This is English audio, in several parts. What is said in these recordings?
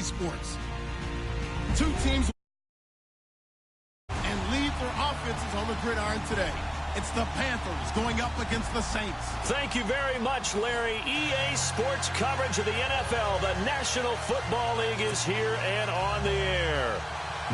Sports. Two teams and lead their offenses on the gridiron today. It's the Panthers going up against the Saints. Thank you very much, Larry. EA Sports coverage of the NFL. The National Football League is here and on the air.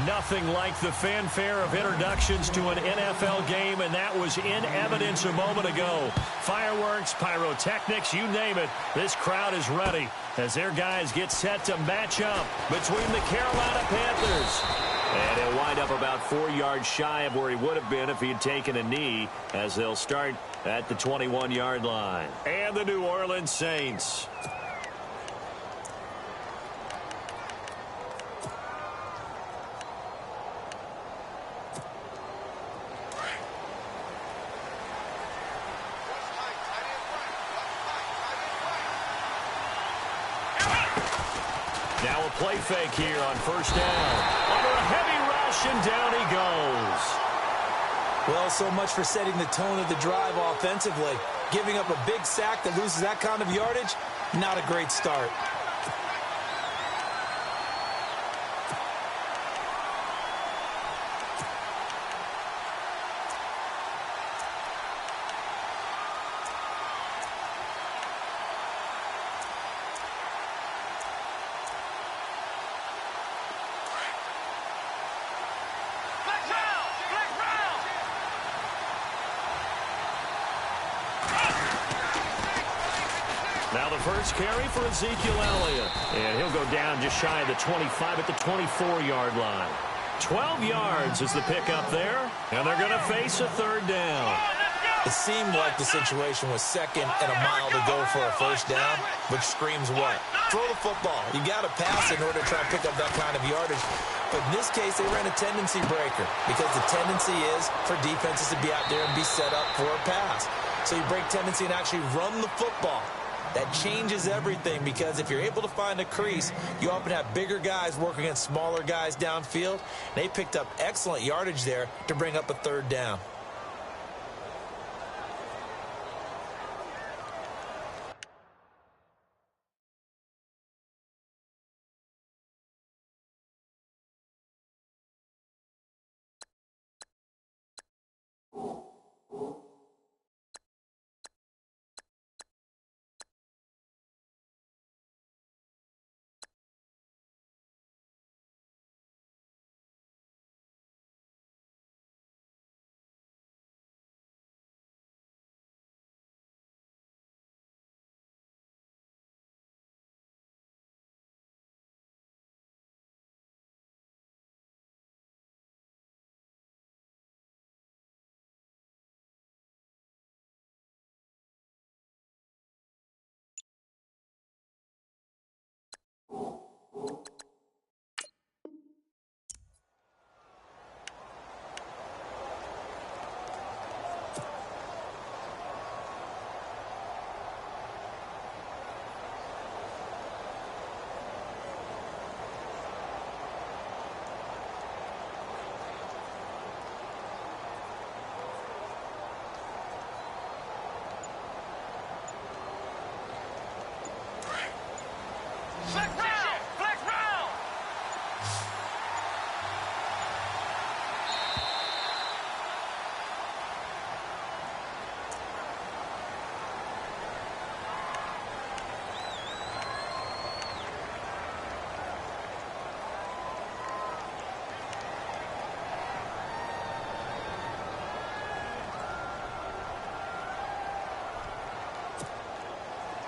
Nothing like the fanfare of introductions to an NFL game, and that was in evidence a moment ago. Fireworks, pyrotechnics, you name it. This crowd is ready as their guys get set to match up between the Carolina Panthers. And he'll wind up about 4 yards shy of where he would have been if he had taken a knee, as they'll start at the 21-yard line. And the New Orleans Saints. Now a play fake here on first down. Under a heavy rush, and down he goes. Well, so much for setting the tone of the drive offensively. Giving up a big sack that loses that kind of yardage, not a great start. Now the first carry for Ezekiel Elliott. And he'll go down just shy of the 25 at the 24-yard line. 12 yards is the pickup there. And they're going to face a third down. It seemed like the situation was second and a mile to go for a first down, which screams what? Throw the football. You got to pass in order to try and pick up that kind of yardage. But in this case, they ran a tendency breaker because the tendency is for defenses to be out there and be set up for a pass. So you break tendency and actually run the football. That changes everything because if you're able to find a crease, you often have bigger guys working against smaller guys downfield. They picked up excellent yardage there to bring up a third down.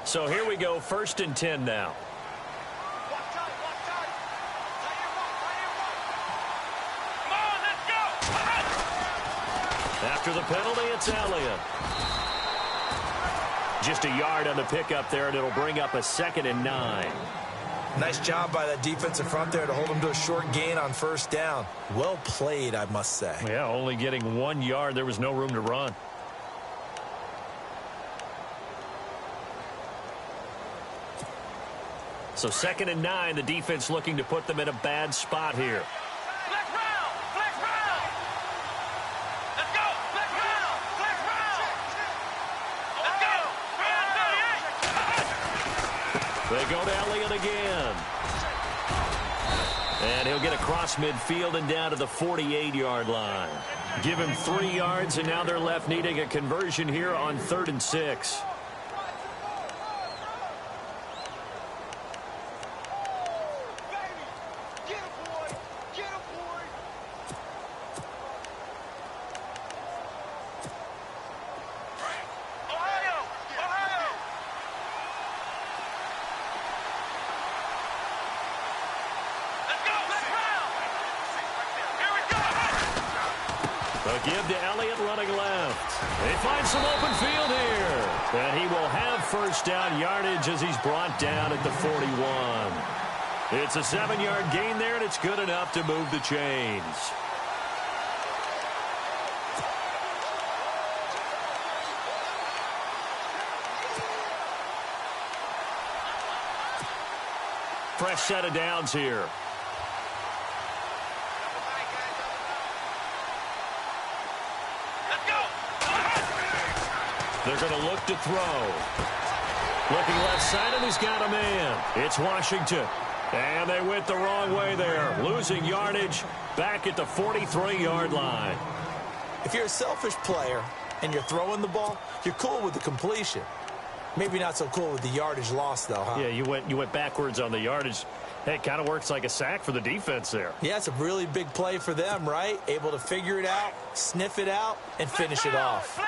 So here we go, 1st and 10 now. After the penalty, it's Elliott. Just a yard on the pickup there, and it'll bring up a 2nd and 9. Nice job by that defensive front there to hold him to a short gain on first down. Well played, I must say. Yeah, only getting 1 yard. There was no room to run. So 2nd and 9, the defense looking to put them in a bad spot here. They go to Elliott again. And he'll get across midfield and down to the 48-yard line. Give him 3 yards, and now they're left needing a conversion here on 3rd and 6. Give to Elliott running left. They find some open field here. And he will have first down yardage as he's brought down at the 41. It's a 7-yard gain there, and it's good enough to move the chains. Fresh set of downs here. They're going to look to throw. Looking left side, and he's got a man. It's Washington. And they went the wrong way there. Losing yardage back at the 43-yard line. If you're a selfish player and you're throwing the ball, you're cool with the completion. Maybe not so cool with the yardage loss, though, huh? Yeah, you went backwards on the yardage. Hey, it kind of works like a sack for the defense there. Yeah, it's a really big play for them, right? Able to figure it out, sniff it out, and finish it off.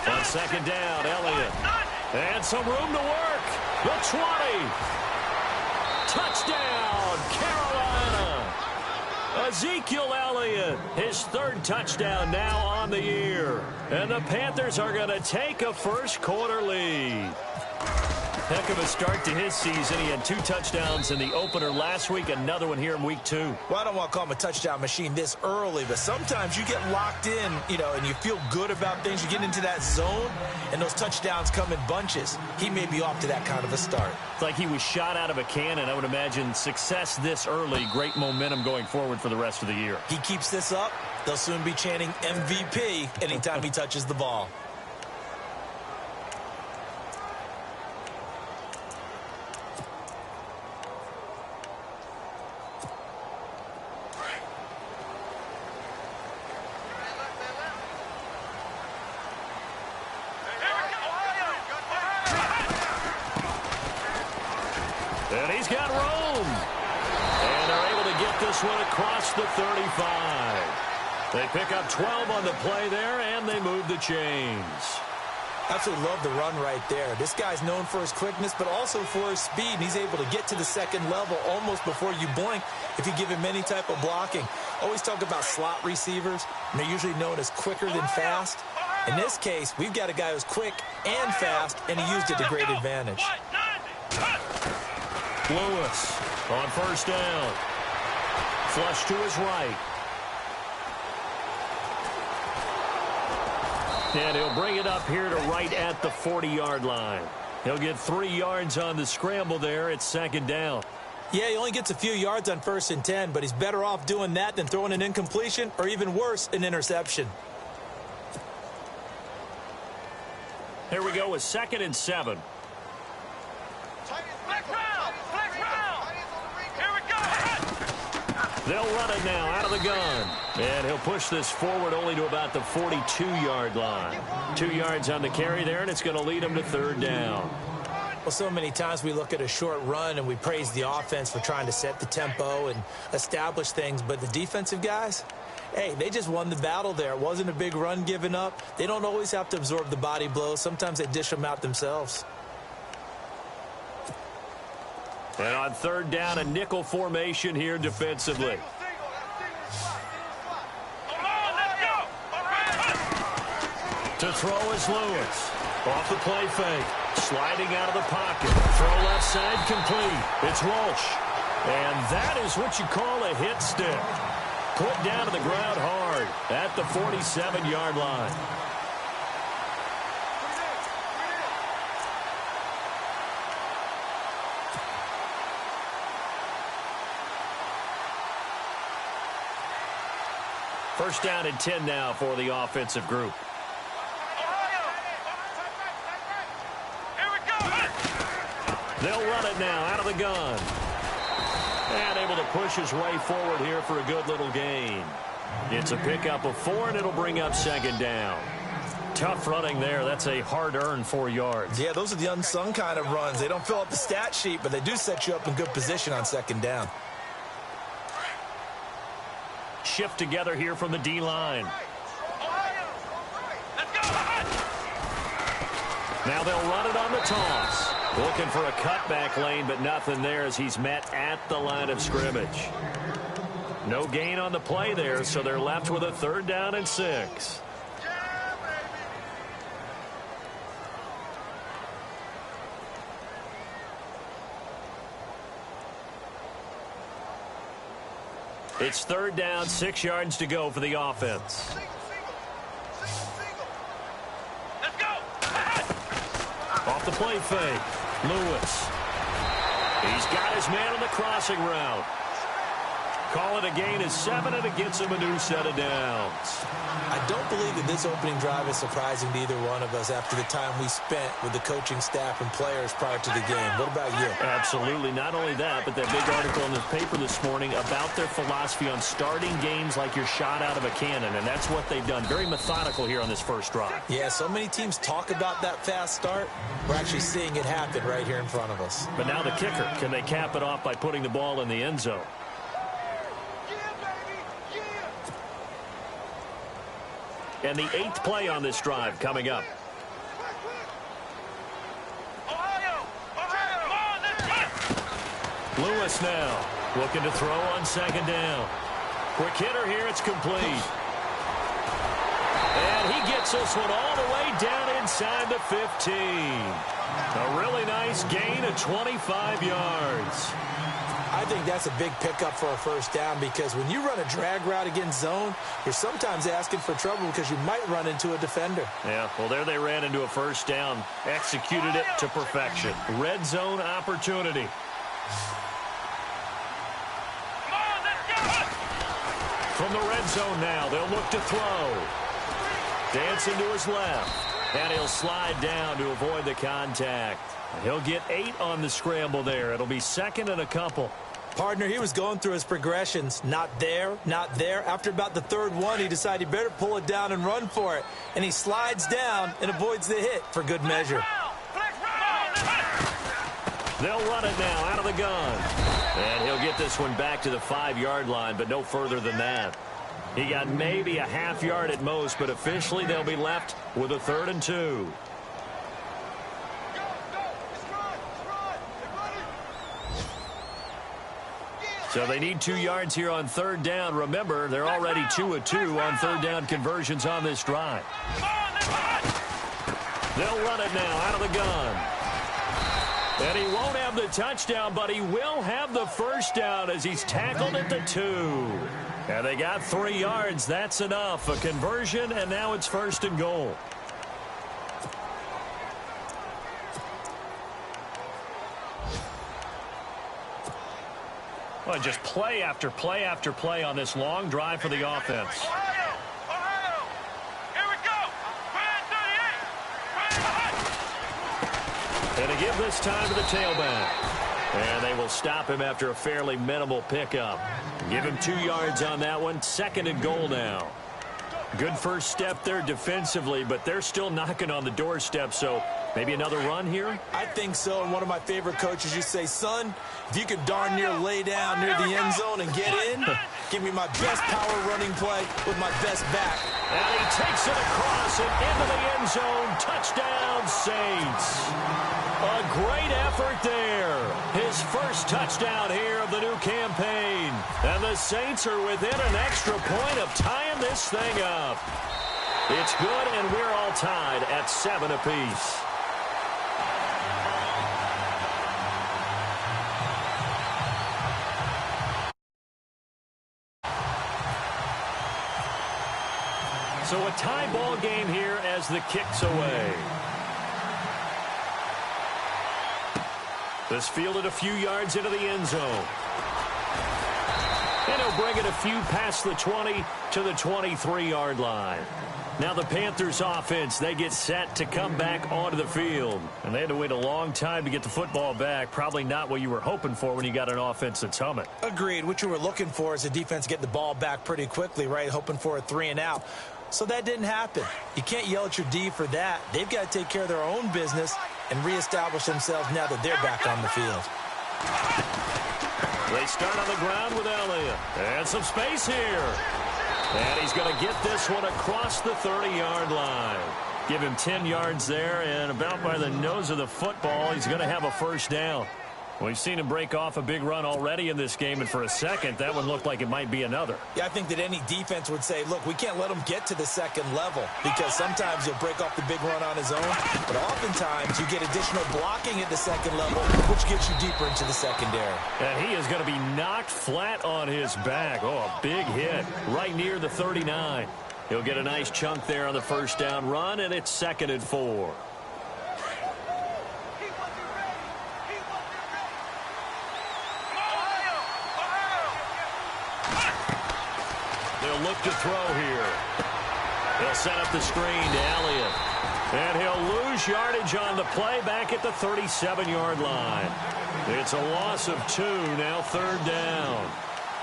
On 2nd down, Elliott. And some room to work. The 20. Touchdown, Carolina. Ezekiel Elliott, his 3rd touchdown now on the year. And the Panthers are going to take a first-quarter lead. Heck of a start to his season. He had 2 touchdowns in the opener last week, another one here in week 2. Well, I don't want to call him a touchdown machine this early, but sometimes you get locked in, and you feel good about things. You get into that zone, and those touchdowns come in bunches. He may be off to that kind of a start. It's like he was shot out of a cannon. I would imagine success this early, great momentum going forward for the rest of the year. He keeps this up, they'll soon be chanting MVP anytime he touches the ball. And he's got room. And they're able to get this one across the 35. They pick up 12 on the play there, and they move the chains. Absolutely love the run right there. This guy's known for his quickness, but also for his speed. He's able to get to the second level almost before you blink if you give him any type of blocking. Always talk about slot receivers, and they're usually known as quicker than fast. In this case, we've got a guy who's quick and fast, and he used it to great advantage. Lewis on first down. Flush to his right. And he'll bring it up here to right at the 40-yard line. He'll get 3 yards on the scramble there. It's 2nd down. Yeah, he only gets a few yards on 1st and 10, but he's better off doing that than throwing an incompletion or even worse, an interception. Here we go with 2nd and 7. They'll run it now out of the gun. And he'll push this forward only to about the 42-yard line. 2 yards on the carry there, and it's going to lead him to 3rd down. Well, so many times we look at a short run and we praise the offense for trying to set the tempo and establish things. But the defensive guys, hey, they just won the battle there. It wasn't a big run given up. They don't always have to absorb the body blows. Sometimes they dish them out themselves. And on 3rd down, a nickel formation here defensively. To throw is Lewis. Off the play fake. Sliding out of the pocket. Throw left side complete. It's Walsh. And that is what you call a hit stick. Put down to the ground hard at the 47-yard line. First down and 10 now for the offensive group. They'll run it now out of the gun. And able to push his way forward here for a good little gain. It's a pickup of 4, and it'll bring up second down. Tough running there. That's a hard-earned 4 yards. Yeah, those are the unsung kind of runs. They don't fill up the stat sheet, but they do set you up in good position on second down. Shift together here from the D-line. Now they'll run it on the toss. Looking for a cutback lane, but nothing there as he's met at the line of scrimmage. No gain on the play there, so they're left with a 3rd down and 6. It's 3rd down, 6 yards to go for the offense. Let's go. Off the play fake. Lewis. He's got his man on the crossing route. Call it a gain of 7, and it gets him a new set of downs. I don't believe that this opening drive is surprising to either one of us after the time we spent with the coaching staff and players prior to the game. What about you? Absolutely. Not only that, but that big article in the paper this morning about their philosophy on starting games like you're shot out of a cannon, and that's what they've done. Very methodical here on this first drive. Yeah, so many teams talk about that fast start. We're actually seeing it happen right here in front of us. But now the kicker. Can they cap it off by putting the ball in the end zone? And the 8th play on this drive coming up. Lewis now looking to throw on second down. Quick hitter here. It's complete. And he gets this one all the way down inside the 15. A really nice gain of 25 yards. I think that's a big pickup for a first down because when you run a drag route against zone, you're sometimes asking for trouble because you might run into a defender. Yeah, well, there they ran into a first down. Executed it to perfection. Red zone opportunity. From the red zone now, they'll look to throw. Dancing to his left. And he'll slide down to avoid the contact. He'll get 8 on the scramble there. It'll be 2nd and a couple. Partner, he was going through his progressions. Not there, not there. After about the 3rd one, he decided he better pull it down and run for it. And he slides down and avoids the hit for good measure. They'll run it now out of the gun. And he'll get this one back to the 5-yard line, but no further than that. He got maybe a half yard at most, but officially they'll be left with a 3rd and 2. So they need 2 yards here on 3rd down. Remember, they're already 2 of 2 on 3rd down conversions on this drive. They'll run it now out of the gun. And he won't have the touchdown, but he will have the first down as he's tackled at the 2. And they got 3 yards. That's enough. A conversion, and now it's 1st and goal. Well, just play after play after play on this long drive for the offense. Ohio! Here we go! And to give this time to the tailback. And they will stop him after a fairly minimal pickup. Give him 2 yards on that one. 2nd and goal now. Good first step there defensively, but they're still knocking on the doorstep, so maybe another run here? I think so, and one of my favorite coaches used to say, son, if you could darn near lay down near the end zone and get in, give me my best power running play with my best back. And he takes it across and into the end zone. Touchdown, Saints. A great effort there. His first touchdown here of the new campaign. And the Saints are within an extra point of tying this thing up. It's good, and we're all tied at 7 apiece. So a tie ball game here as the kick's away. This fielded a few yards into the end zone. And he'll bring it a few past the 20 to the 23-yard line. Now the Panthers offense, they get set to come back onto the field. And they had to wait a long time to get the football back. Probably not what you were hoping for when you got an offense that's humming. Agreed. What you were looking for is a defense getting the ball back pretty quickly, right? Hoping for a 3-and-out. So that didn't happen. You can't yell at your D for that. They've got to take care of their own business and reestablish themselves now that they're back on the field. They start on the ground with Elliott. And some space here. And he's going to get this one across the 30-yard line. Give him 10 yards there, and about by the nose of the football, he's going to have a first down. We've seen him break off a big run already in this game, and for a second, that one looked like it might be another. Yeah, I think that any defense would say, look, we can't let him get to the second level because sometimes he'll break off the big run on his own, but oftentimes you get additional blocking at the second level, which gets you deeper into the secondary. And he is going to be knocked flat on his back. Oh, a big hit right near the 39. He'll get a nice chunk there on the first down run, and it's 2nd and 4. Look to throw here. He'll set up the screen to Elliott. And he'll lose yardage on the play back at the 37-yard line. It's a loss of 2, now 3rd down.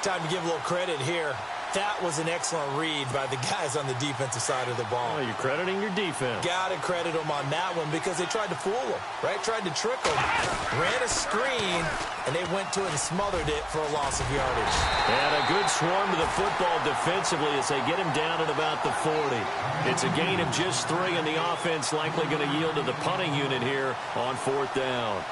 Time to give a little credit here. That was an excellent read by the guys on the defensive side of the ball. Oh, you're crediting your defense. Got to credit them on that one because they tried to fool them, right? Tried to trick them. Ran a screen, and they went to it and smothered it for a loss of yardage. And a good swarm to the football defensively as they get him down at about the 40. It's a gain of just 3, and the offense likely going to yield to the punting unit here on 4th down.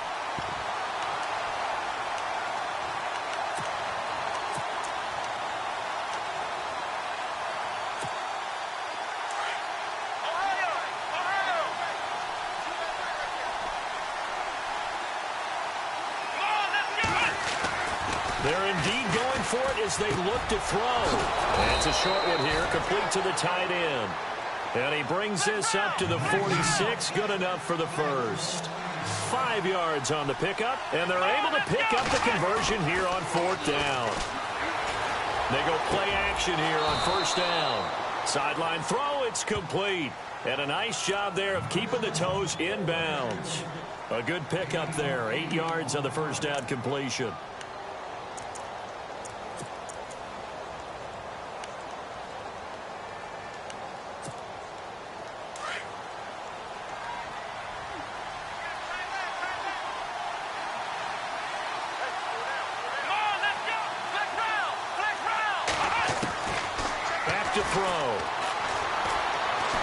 They're indeed going for it as they look to throw. And it's a short one here, complete to the tight end. And he brings this up to the 46, good enough for the first. 5 yards on the pickup, and they're able to pick up the conversion here on 4th down. They go play action here on 1st down. Sideline throw, it's complete. And a nice job there of keeping the toes in bounds. A good pickup there, 8 yards on the first down completion.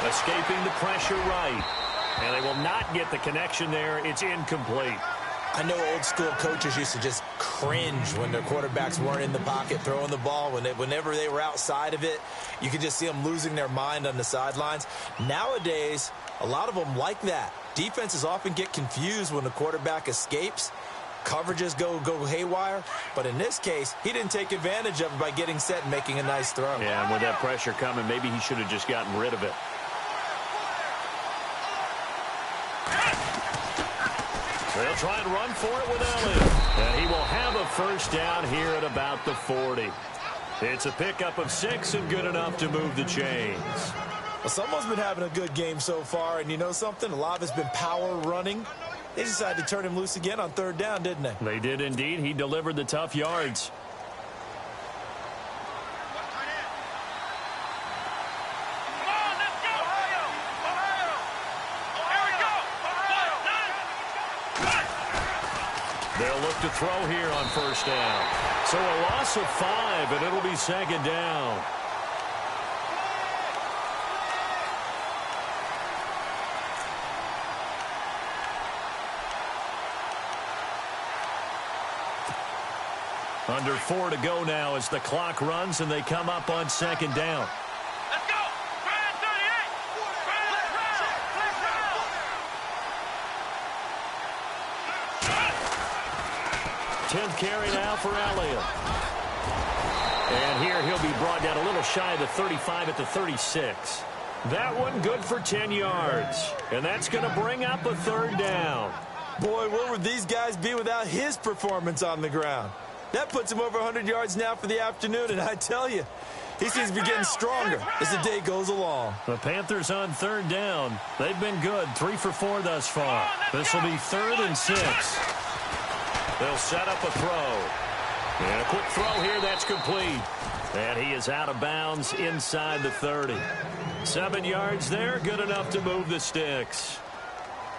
Escaping the pressure right. And they will not get the connection there. It's incomplete. I know old school coaches used to just cringe when their quarterbacks weren't in the pocket throwing the ball. Whenever they were outside of it, you could just see them losing their mind on the sidelines. Nowadays, a lot of them like that. Defenses often get confused when the quarterback escapes. Coverages go haywire. But in this case, he didn't take advantage of it by getting set and making a nice throw. Yeah, and with that pressure coming, maybe he should have just gotten rid of it. They'll try and run for it with Elliott. And he will have a first down here at about the 40. It's a pickup of 6 and good enough to move the chains. Well, someone's been having a good game so far, and you know something? A lot of it's been power running. They decided to turn him loose again on 3rd down, didn't they? They did indeed. He delivered the tough yards. They'll look to throw here on 1st down. So a loss of 5, and it'll be 2nd down. Under 4 to go now as the clock runs, and they come up on 2nd down. Let's go! Brand 38! Brand round! 10th carry now for Elliott. And here he'll be brought down a little shy of the 35 at the 36. That one good for 10 yards. And that's going to bring up a 3rd down. Boy, where would these guys be without his performance on the ground? That puts him over 100 yards now for the afternoon, and I tell you, he seems to be getting stronger as the day goes along. The Panthers on third down. They've been good, 3 for 4 thus far. This will be 3rd and 6. They'll set up a throw. And a quick throw here, that's complete. And he is out of bounds inside the 30. 7 yards there, good enough to move the sticks.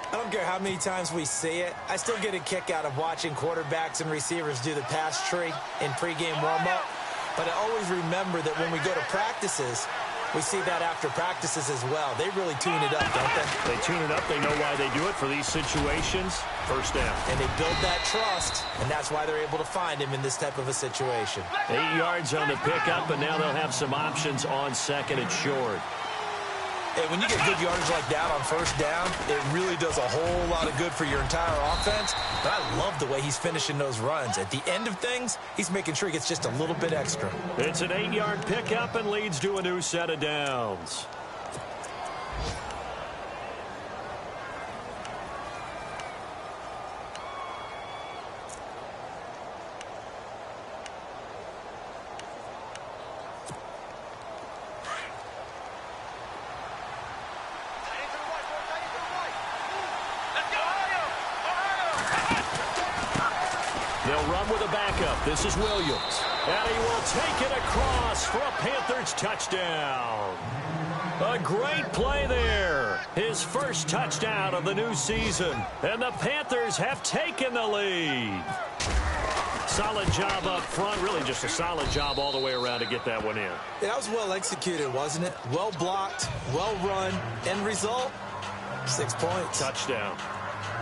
I don't care how many times we see it. I still get a kick out of watching quarterbacks and receivers do the pass tree in pregame warm-up. But I always remember that when we go to practices, we see that after practices as well. They really tune it up, don't they? They tune it up. They know why they do it for these situations. First down. And they build that trust, and that's why they're able to find him in this type of a situation. 8 yards on the pickup, and now they'll have some options on 2nd and short. And when you get good yardage like that on first down, it really does a whole lot of good for your entire offense. But I love the way he's finishing those runs. At the end of things, he's making sure he gets just a little bit extra. It's an 8-yard pickup and leads to a new set of downs. They'll run with a backup. This is Williams. And he will take it across for a Panthers touchdown. A great play there. His first touchdown of the new season. And the Panthers have taken the lead. Solid job up front. Really just a solid job all the way around to get that one in. That was well executed, wasn't it? Well blocked, well run. End result, 6 points. Touchdown.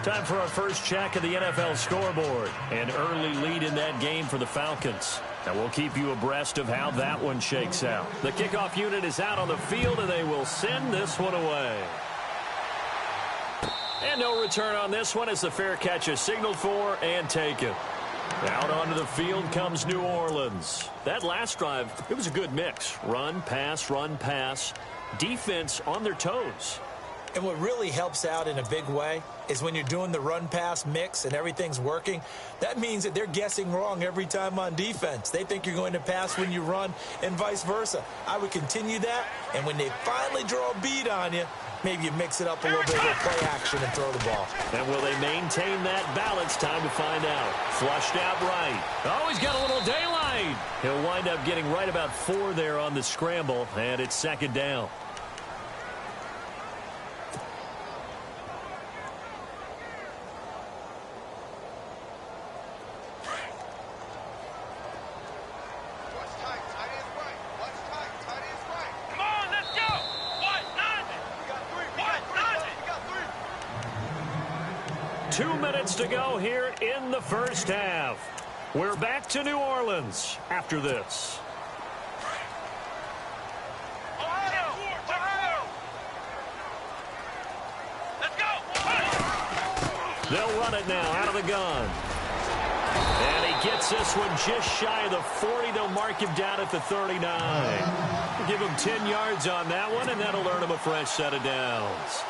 Time for our first check of the NFL scoreboard. An early lead in that game for the Falcons. And we'll keep you abreast of how that one shakes out. The kickoff unit is out on the field, and they will send this one away. And no return on this one as the fair catch is signaled for and taken. Out onto the field comes New Orleans. That last drive, it was a good mix. Run, pass, defense on their toes. And what really helps out in a big way is when you're doing the run-pass mix and everything's working, that means that they're guessing wrong every time on defense. They think you're going to pass when you run and vice versa. I would continue that, and when they finally draw a bead on you, maybe you mix it up a little bit with play action and throw the ball. And will they maintain that balance? Time to find out. Flushed out right. Oh, he's got a little daylight. He'll wind up getting right about 4 there on the scramble, and it's 2nd down. Come on, let's go! What? 2 minutes to go here in the first half. We're back to New Orleans after this. Ohio! Let's go! They'll run it now out of the gun. And he gets this one just shy of the 40. They'll mark him down at the 39. We'll give him 10 yards on that one, and that'll earn him a fresh set of downs.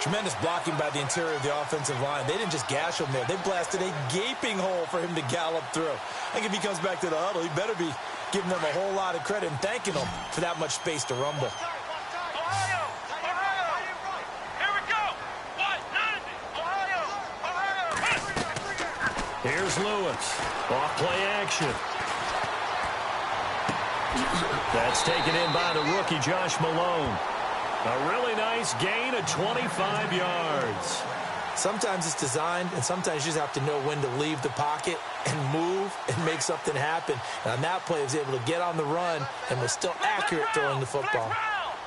Tremendous blocking by the interior of the offensive line. They didn't just gash him there. They blasted a gaping hole for him to gallop through. I think if he comes back to the huddle, he better be giving them a whole lot of credit and thanking them for that much space to rumble. Ohio! Here we go! What? Ohio! Here's Lewis. Off play action. That's taken in by the rookie, Josh Malone. A really nice gain of 25 yards. Sometimes it's designed, and sometimes you just have to know when to leave the pocket and move and make something happen. And on that play, he was able to get on the run and was still accurate throwing the football.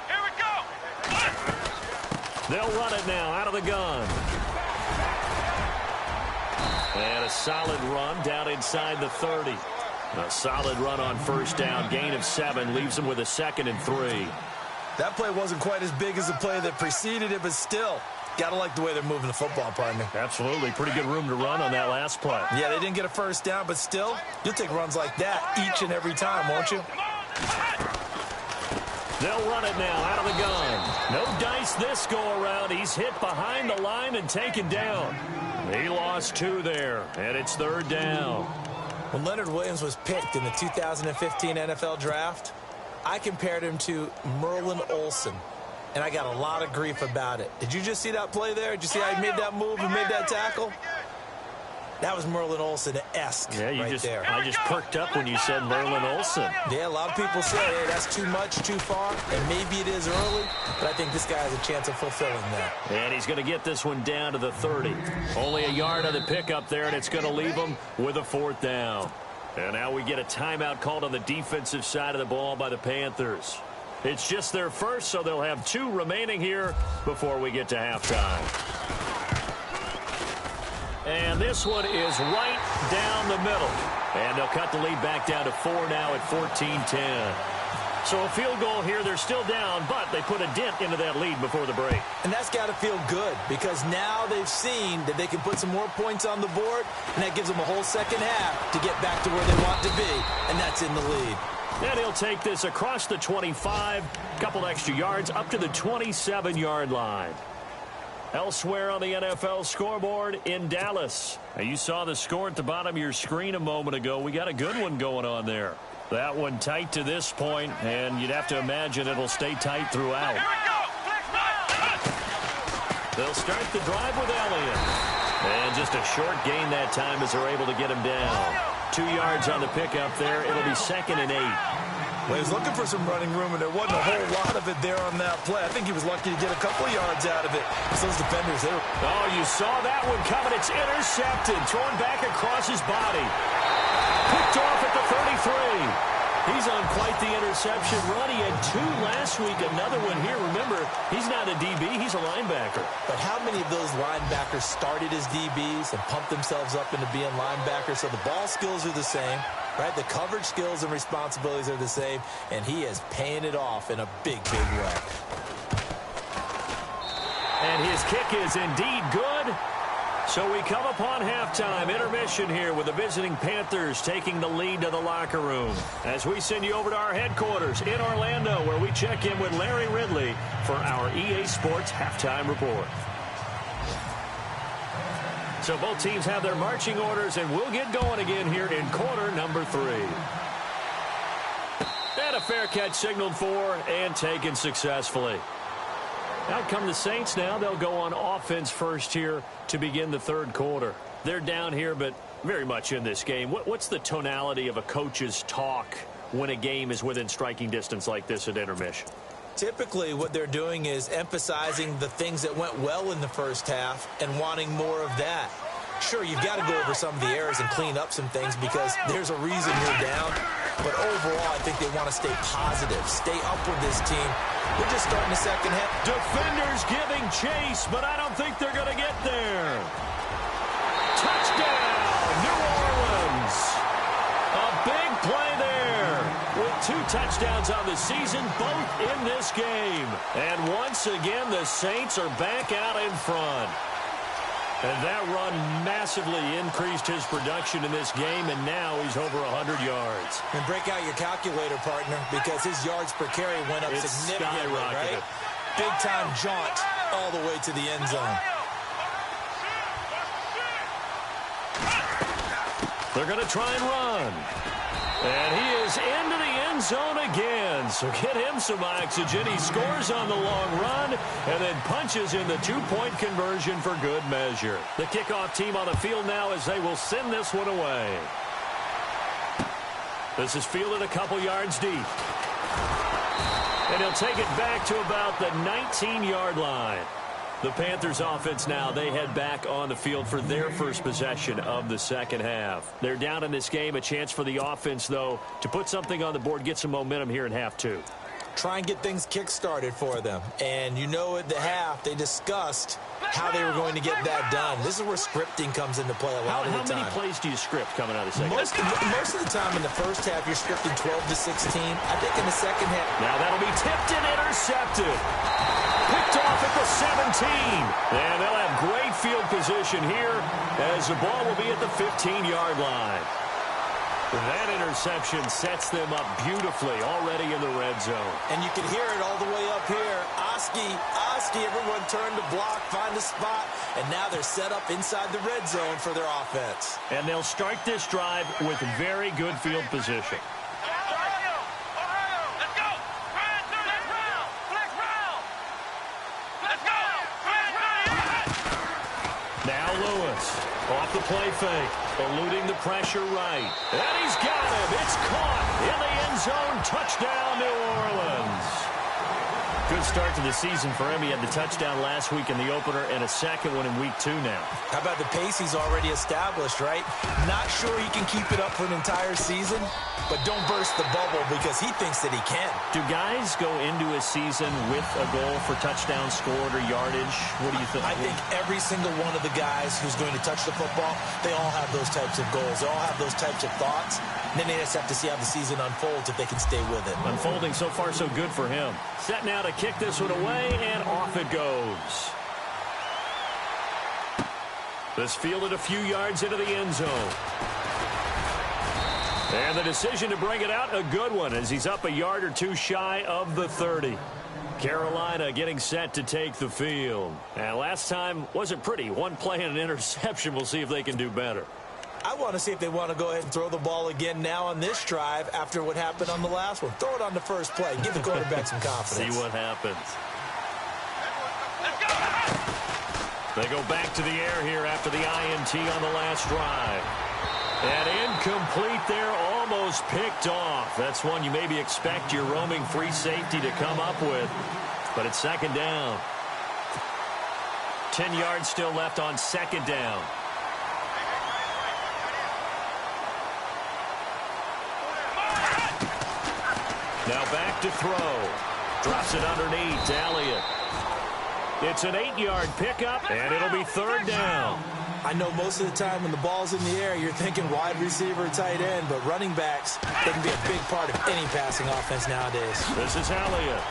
Here we go! They'll run it now out of the gun. And a solid run down inside the 30. A solid run on first down. Gain of 7 leaves them with a 2nd and 3. That play wasn't quite as big as the play that preceded it, but still, got to like the way they're moving the football, partner. Absolutely. Pretty good room to run on that last play. Yeah, they didn't get a first down, but still, you'll take runs like that each and every time, won't you? They'll run it now out of the gun. No dice this go-around. He's hit behind the line and taken down. He lost 2 there, and it's 3rd down. When Leonard Williams was picked in the 2015 NFL Draft, I compared him to Merlin Olsen, and I got a lot of grief about it. Did you just see that play there? Did you see how he made that move and made that tackle? That was Merlin Olsen-esque there. I just perked up when you said Merlin Olsen. Yeah, a lot of people say, hey, that's too much, too far, and maybe it is early, but I think this guy has a chance of fulfilling that. And he's going to get this one down to the 30. Only a yard of the pickup there, and it's going to leave him with a 4th down. And now we get a timeout called on the defensive side of the ball by the Panthers. It's just their first, so they'll have 2 remaining here before we get to halftime. And this one is right down the middle. And they'll cut the lead back down to 4 now at 14-10. So a field goal here. They're still down, but they put a dent into that lead before the break. And that's got to feel good because now they've seen that they can put some more points on the board, and that gives them a whole second half to get back to where they want to be, and that's in the lead. And he'll take this across the 25, couple extra yards up to the 27-yard line. Elsewhere on the NFL scoreboard in Dallas. Now you saw the score at the bottom of your screen a moment ago. We got a good one going on there. That one tight to this point, and you'd have to imagine it'll stay tight throughout. They'll start the drive with Elliott. And just a short gain that time as they're able to get him down. 2 yards on the pickup there. It'll be 2nd and 8. Well, he was looking for some running room, and there wasn't a whole lot of it there on that play. I think he was lucky to get a couple of yards out of it. Those defenders there. Oh, you saw that one coming. It's intercepted. Thrown back across his body. Picked off at the 33. He's on quite the interception run. He had 2 last week, another one here. Remember, he's not a DB, he's a linebacker. But how many of those linebackers started as DBs and pumped themselves up into being linebackers? So the ball skills are the same, right? The coverage skills and responsibilities are the same, and he is paying it off in a big, big way. And his kick is indeed good. So we come upon halftime intermission here with the visiting Panthers taking the lead to the locker room as we send you over to our headquarters in Orlando where we check in with Larry Ridley for our EA Sports halftime report. So both teams have their marching orders and we'll get going again here in quarter number 3. And a fair catch signaled for and taken successfully. Out come the Saints now. They'll go on offense first here to begin the 3rd quarter. They're down here, but very much in this game. What's the tonality of a coach's talk when a game is within striking distance like this at intermission? Typically, what they're doing is emphasizing the things that went well in the first half and wanting more of that. Sure, you've got to go over some of the errors and clean up some things because there's a reason you're down. But overall, I think they want to stay positive, stay up with this team. We're just starting the second half. Defenders giving chase, but I don't think they're going to get there. Touchdown, New Orleans. A big play there with 2 touchdowns on the season, both in this game. And once again, the Saints are back out in front. And that run massively increased his production in this game, and now he's over 100 yards. And break out your calculator, partner, because his yards per carry went up significantly, right? Big-time jaunt all the way to the end zone. They're going to try and run. And he is into the end zone again. So get him some oxygen. He scores on the long run and then punches in the 2-point conversion for good measure. The kickoff team on the field now as they will send this one away. This is fielded a couple yards deep. And he'll take it back to about the 19-yard line. The Panthers offense now, they head back on the field for their first possession of the second half. They're down in this game. A chance for the offense, though, to put something on the board, get some momentum here in half 2. Try and get things kick-started for them. And you know at the half, they discussed how they were going to get that done. This is where scripting comes into play a lot of the time. How many plays do you script coming out of the second half? Most of the time in the first half, you're scripting 12 to 16. I think in the second half. Now that'll be tipped and intercepted. Picked off at the 17. And they'll have great field position here as the ball will be at the 15-yard line. That interception sets them up beautifully already in the red zone. And you can hear it all the way up here. Oski Trubisky. Everyone turned to block, find a spot, and now they're set up inside the red zone for their offense. And they'll start this drive with very good field position. Now Lewis off the play fake, eluding the pressure right. And he's got him. It's caught in the end zone. Touchdown, New Orleans. Good start to the season for him. He had the touchdown last week in the opener and a second one in week 2 now. How about the pace he's already established, right? Not sure he can keep it up for an entire season, but don't burst the bubble because he thinks that he can. Do guys go into a season with a goal for touchdown scored or yardage? What do you think? I think every single one of the guys who's going to touch the football, they all have those types of goals. They all have those types of thoughts. And then they just have to see how the season unfolds if they can stay with it. Unfolding so far so good for him. Set now to kick this one away, and off it goes. This fielded a few yards into the end zone. And the decision to bring it out, a good one, as he's up a yard or two shy of the 30. Carolina getting set to take the field. And last time wasn't pretty. One play and an interception. We'll see if they can do better. I want to see if they want to go ahead and throw the ball again now on this drive after what happened on the last one. Throw it on the first play. Give the quarterback some confidence. See what happens. They go back to the air here after the INT on the last drive. And incomplete there, almost picked off. That's one you maybe expect your roaming free safety to come up with. But it's second down. 10 yards still left on second down. Now back to throw. Drops it underneath to Elliott. It's an 8-yard pickup, and it'll be third down. I know most of the time when the ball's in the air, you're thinking wide receiver, tight end, but running backs, they can be a big part of any passing offense nowadays. This is Elliott.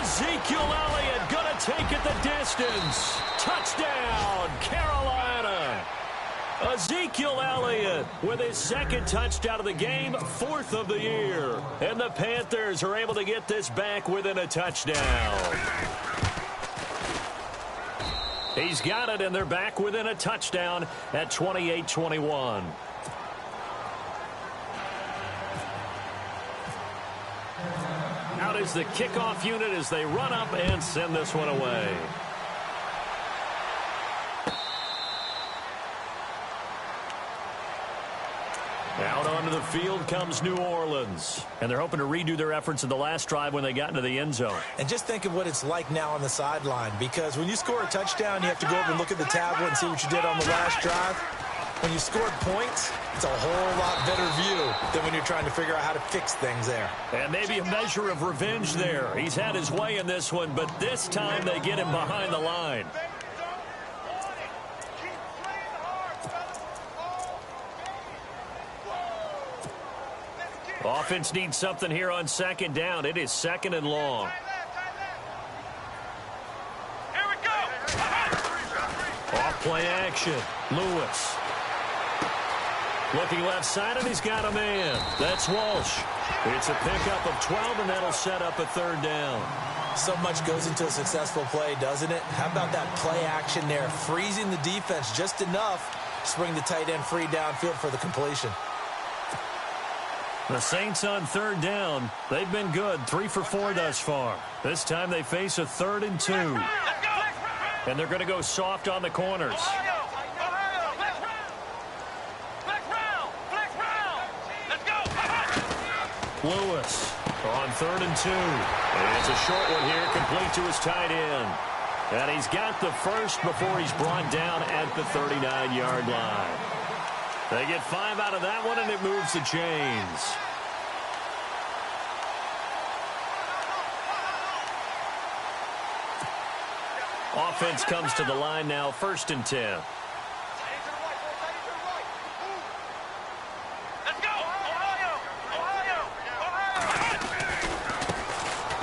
Ezekiel Elliott gonna take it the distance. Touchdown, Carolina. Ezekiel Elliott with his second touchdown of the game, 4th of the year. And the Panthers are able to get this back within a touchdown. He's got it, and they're back within a touchdown at 28-21. Out is the kickoff unit as they run up and send this one away. Out onto the field comes New Orleans. And they're hoping to redo their efforts in the last drive when they got into the end zone. And just think of what it's like now on the sideline, because when you score a touchdown, you have to go over and look at the tablet and see what you did on the last drive. When you scored points, it's a whole lot better view than when you're trying to figure out how to fix things there. And maybe a measure of revenge there. He's had his way in this one, but this time they get him behind the line. Offense needs something here on second down. It is second and long. Here we go. Off play action. Lewis. Looking left side, and he's got a man. That's Walsh. It's a pickup of 12, and that'll set up a third down. So much goes into a successful play, doesn't it? How about that play action there? Freezing the defense just enough to bring the tight end free downfield for the completion. The Saints on third down. They've been good, 3 for 4 thus far. This time they face a 3rd and 2. And they're going to go soft on the corners. Lewis on 3rd and 2. And it's a short one here, complete to his tight end. And he's got the first before he's brought down at the 39-yard line. They get 5 out of that one, and it moves the chains. Offense comes to the line now, 1st and 10.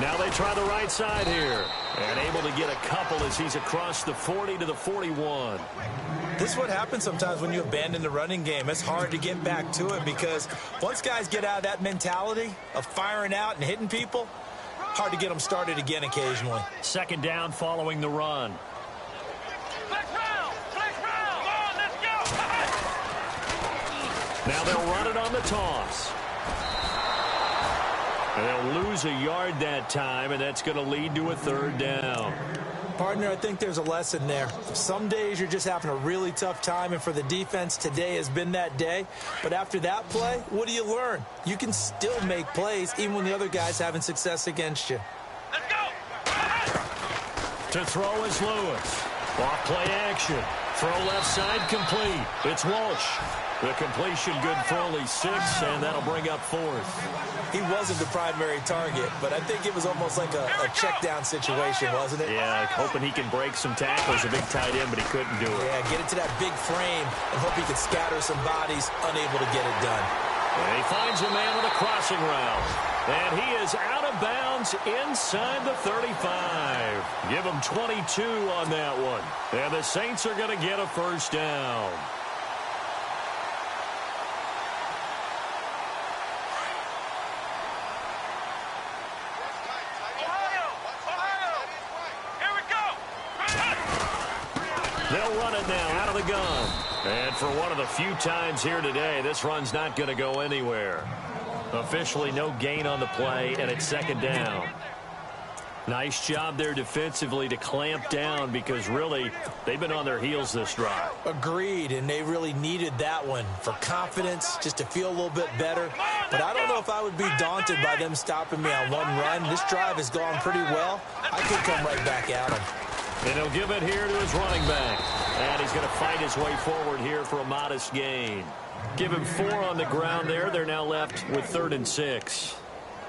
Now they try the right side here. And able to get a couple as he's across the 40 to the 41. This is what happens sometimes when you abandon the running game. It's hard to get back to it because once guys get out of that mentality of firing out and hitting people, Hard to get them started again occasionally. Second down following the run. Now they'll run it on the toss. And they'll lose a yard that time, and that's going to lead to a third down. Partner, I think there's a lesson there. Some days you're just having a really tough time, and for the defense, today has been that day. But after that play, what do you learn? You can still make plays even when the other guy's having success against you. Let's go! To throw is Lewis. Off play action. Throw left side complete. It's Walsh. The completion good for only 6, and that'll bring up 4th. He wasn't the primary target, but I think it was almost like a check-down situation, wasn't it? Yeah, hoping he can break some tackles, a big tight end, but he couldn't do it. Yeah, get it to that big frame and hope he could scatter some bodies, unable to get it done. And he finds a man with a crossing route. And he is out of bounds inside the 35. Give him 22 on that one. And the Saints are going to get a first down. They'll run it now out of the gun. And for one of the few times here today, this run's not going to go anywhere. Officially no gain on the play, and it's second down. Nice job there defensively to clamp down because really they've been on their heels this drive. Agreed, and they really needed that one for confidence, just to feel a little bit better. But I don't know if I would be daunted by them stopping me on one run. This drive has gone pretty well. I could come right back at them. And he'll give it here to his running back. And he's going to fight his way forward here for a modest gain. Give him 4 on the ground there. They're now left with 3rd and 6.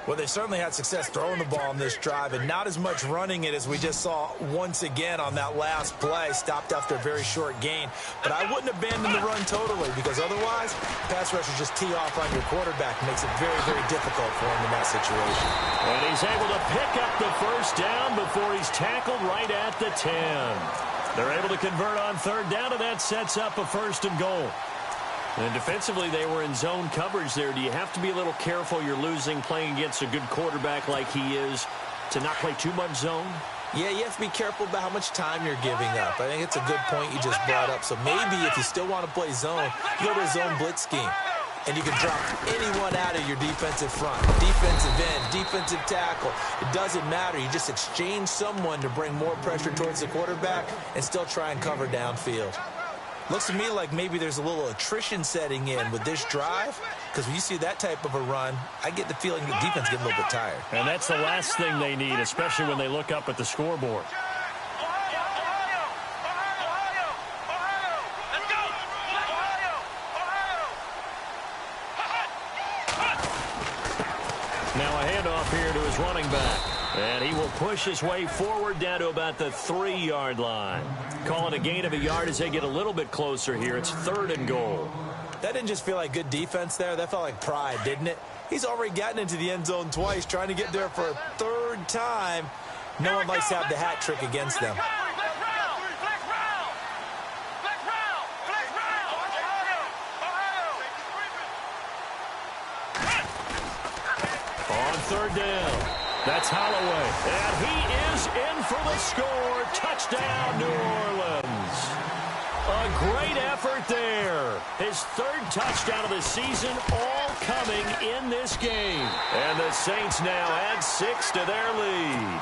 Well, they certainly had success throwing the ball on this drive, and not as much running it as we just saw once again on that last play, stopped after a very short gain. But I wouldn't abandon the run totally, because otherwise, pass rushers just tee off on your quarterback. It makes it very, very difficult for him in that situation. And he's able to pick up the first down before he's tackled right at the 10. They're able to convert on 3rd down, and that sets up a 1st and goal. And defensively, they were in zone coverage there. Do you have to be a little careful? You're losing playing against a good quarterback like he is to not play too much zone? Yeah, you have to be careful about how much time you're giving up. I think it's a good point you just brought up. So maybe if you still want to play zone, you go to a zone blitz scheme. And you can drop anyone out of your defensive front, defensive end, defensive tackle. It doesn't matter. You just exchange someone to bring more pressure towards the quarterback and still try and cover downfield. Looks to me like maybe there's a little attrition setting in with this drive, because when you see that type of a run, I get the feeling the defense getting a little bit tired. And that's the last thing they need, especially when they look up at the scoreboard. Now a handoff here to his running back. And he will push his way forward down to about the 3-yard line. Calling a gain of a yard as they get a little bit closer here. It's 3rd and goal. That didn't just feel like good defense there. That felt like pride, didn't it? He's already gotten into the end zone twice, trying to get there for a 3rd time. No one likes to have the hat trick against them. On 3rd down. That's Holloway. And he is in for the score. Touchdown, New Orleans. A great effort there. His 3rd touchdown of the season, all coming in this game. And the Saints now add 6 to their lead.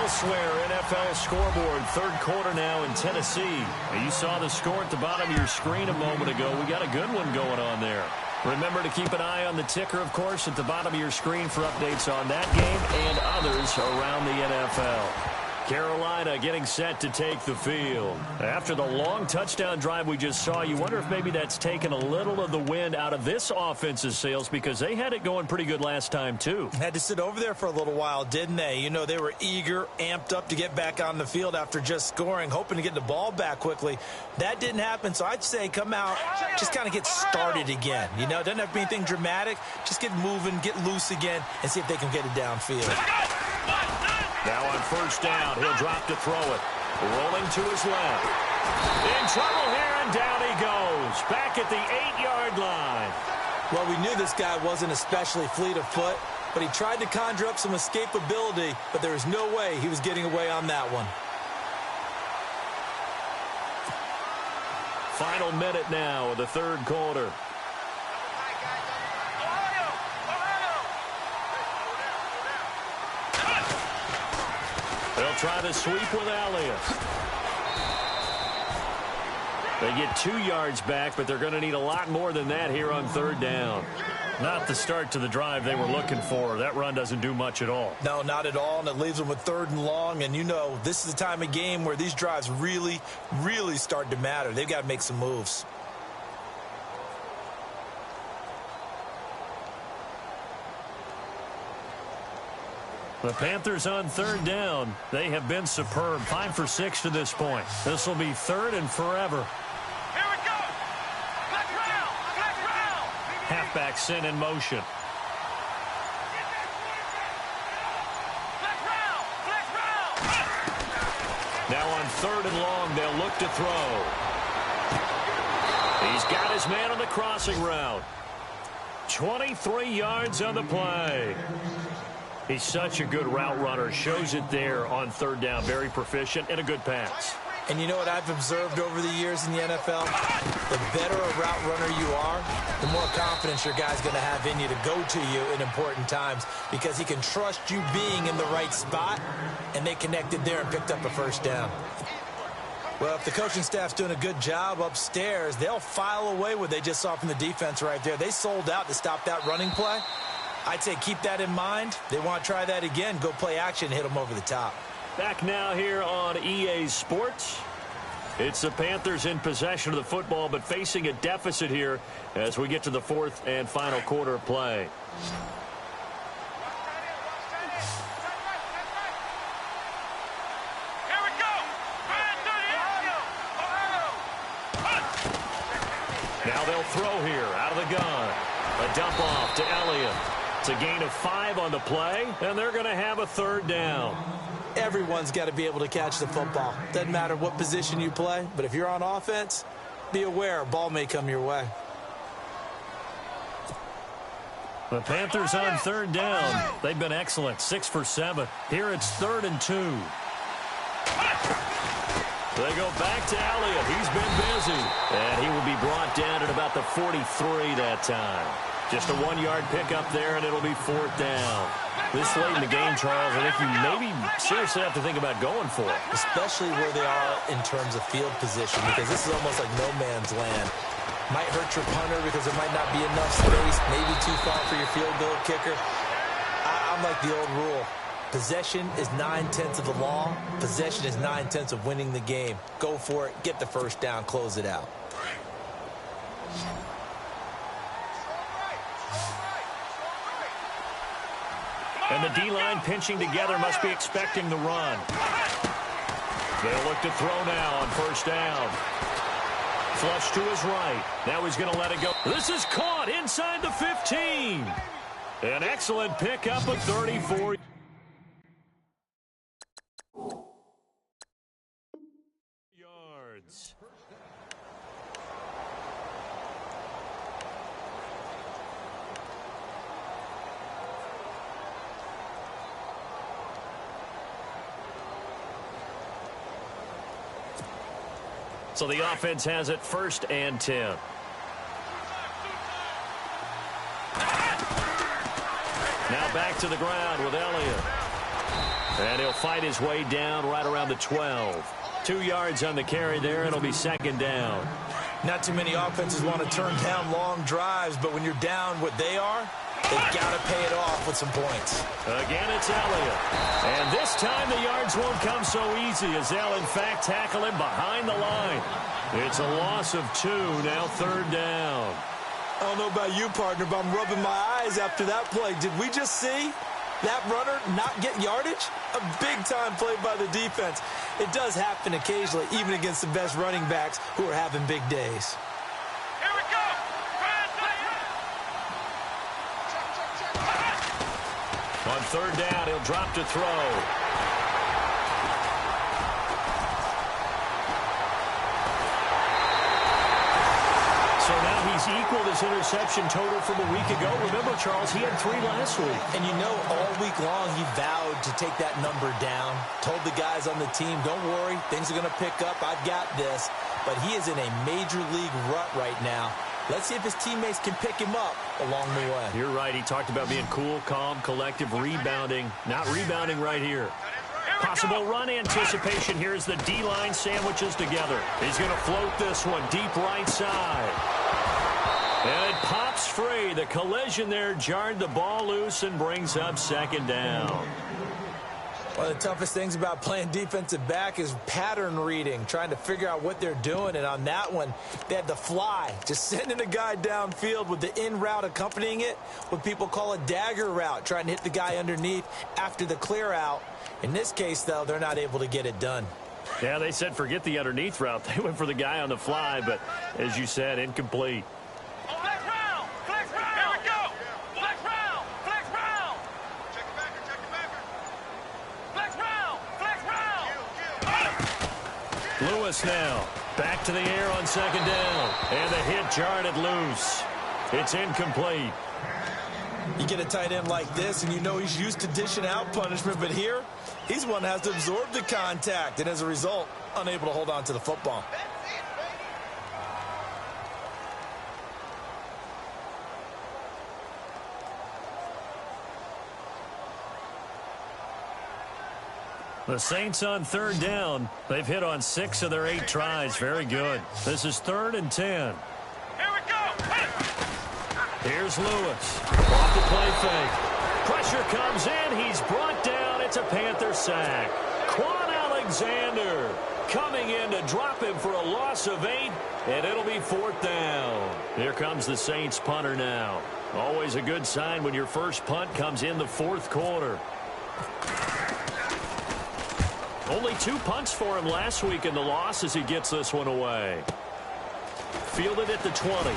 Elsewhere, NFL scoreboard, 3rd quarter now in Tennessee. You saw the score at the bottom of your screen a moment ago. We got a good one going on there. Remember to keep an eye on the ticker, of course, at the bottom of your screen for updates on that game and others around the NFL. Carolina getting set to take the field. After the long touchdown drive we just saw, you wonder if maybe that's taken a little of the wind out of this offense's sails, because they had it going pretty good last time, too. Had to sit over there for a little while, didn't they? You know, they were eager, amped up to get back on the field after just scoring, hoping to get the ball back quickly. That didn't happen, so I'd say come out, just kind of get started again. You know, it doesn't have to be anything dramatic. Just get moving, get loose again, and see if they can get it downfield. Now on 1st down, he'll drop to throw it. Rolling to his left. In trouble here, and down he goes. Back at the 8-yard line. Well, we knew this guy wasn't especially fleet of foot, but he tried to conjure up some escapability, but there was no way he was getting away on that one. Final minute now of the third quarter. They'll try to sweep with Elliott. They get 2 yards back, but they're going to need a lot more than that here on third down. Not the start to the drive they were looking for. That run doesn't do much at all. No, not at all, and it leaves them with 3rd and long. And, you know, this is the time of game where these drives really, really start to matter. They've got to make some moves. The Panthers on third down. They have been superb. 5 for 6 to this point. This will be 3rd and forever. Here we go. Flex round. Flex round. Halfback sent in motion. Flex round. Flex round. Now on 3rd and long, they'll look to throw. He's got his man on the crossing route. 23 yards on the play. He's such a good route runner. Shows it there on third down. Very proficient and a good pass. And you know what I've observed over the years in the NFL? The better a route runner you are, the more confidence your guy's going to have in you to go to you in important times because he can trust you being in the right spot, and they connected there and picked up a first down. Well, if the coaching staff's doing a good job upstairs, they'll file away what they just saw from the defense right there. They sold out to stop that running play. I'd say keep that in mind. They want to try that again. Go play action, hit them over the top. Back now here on EA Sports. It's the Panthers in possession of the football, but facing a deficit here as we get to the 4th and final quarter of play. Here we go. Now they'll throw here out of the gun. A dump off to Elliott. It's a gain of 5 on the play, and they're going to have a 3rd down. Everyone's got to be able to catch the football. Doesn't matter what position you play, but if you're on offense, be aware a ball may come your way. The Panthers on 3rd down. They've been excellent, 6 for 7. Here it's 3rd and 2. They go back to Elliott. He's been busy. And he will be brought down at about the 43 that time. Just a 1-yard pickup there, and it'll be 4th down. This late in the game, Charles, I think you maybe seriously have to think about going for it. Especially where they are in terms of field position, because this is almost like no man's land. Might hurt your punter because there might not be enough space, maybe too far for your field goal kicker. I'm like the old rule. Possession is 9/10 of the law. Possession is 9/10 of winning the game. Go for it, get the first down, close it out. And the D-line pinching together must be expecting the run. They'll look to throw now on 1st down. Flush to his right. Now he's going to let it go. This is caught inside the 15. An excellent pickup of 34 yards. So the offense has it 1st and 10. Now back to the ground with Elliott. And he'll fight his way down right around the 12. 2 yards on the carry there, and it'll be 2nd down. Not too many offenses want to turn down long drives, but when you're down what they are, they've got to pay it off with some points. Again, it's Elliott. And this time the yards won't come so easy as they'll, in fact, tackle him behind the line. It's a loss of 2, now 3rd down. I don't know about you, partner, but I'm rubbing my eyes after that play. Did we just see that runner not get yardage? A big-time play by the defense. It does happen occasionally, even against the best running backs who are having big days. Here we go. On 3rd down, he'll drop to throw. So now he's He's equaled his interception total from a week ago. Remember, Charles, he had 3 last week. And you know, all week long, he vowed to take that number down. Told the guys on the team, don't worry, things are going to pick up. I've got this. But he is in a major league rut right now. Let's see if his teammates can pick him up along the way. You're right. He talked about being cool, calm, collective, rebounding. Not rebounding right here. Possible run anticipation here as the D-line sandwiches together. He's going to float this one deep right side. And it pops free. The collision there jarred the ball loose and brings up second down. One of the toughest things about playing defensive back is pattern reading, trying to figure out what they're doing. And on that one, they had the fly, just sending a guy downfield with the in route accompanying it, what people call a dagger route, trying to hit the guy underneath after the clear out. In this case, though, they're not able to get it done. Yeah, they said forget the underneath route. They went for the guy on the fly, but as you said, incomplete. Flex round! Flex round! Here we go! Flex round! Flex round! Check it back, check it back. Flex round! Flex round! Lewis now. Back to the air on second down. And the hit jarred it loose. It's incomplete. You get a tight end like this, and you know he's used to dishing out punishment, but here, he's one that has to absorb the contact, and as a result, unable to hold on to the football. The Saints on third down. They've hit on 6 of their 8 tries. Very good. This is 3rd and 10. Here we go! Here's Lewis. Off the play fake. Pressure comes in. He's brought down. It's a Panther sack. Quan Alexander coming in to drop him for a loss of 8, and it'll be 4th down. Here comes the Saints punter now. Always a good sign when your first punt comes in the 4th quarter. Only 2 punts for him last week in the loss as he gets this one away. Fielded at the 20.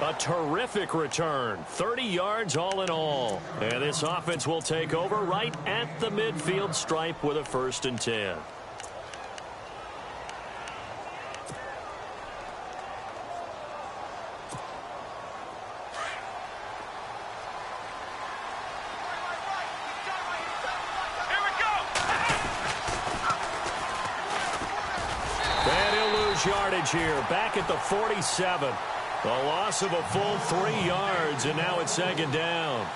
A terrific return. 30 yards all in all. And this offense will take over right at the midfield stripe with a 1st and 10. And he'll lose yardage here. Back at the 47. A loss of a full 3 yards, and now it's 2nd down.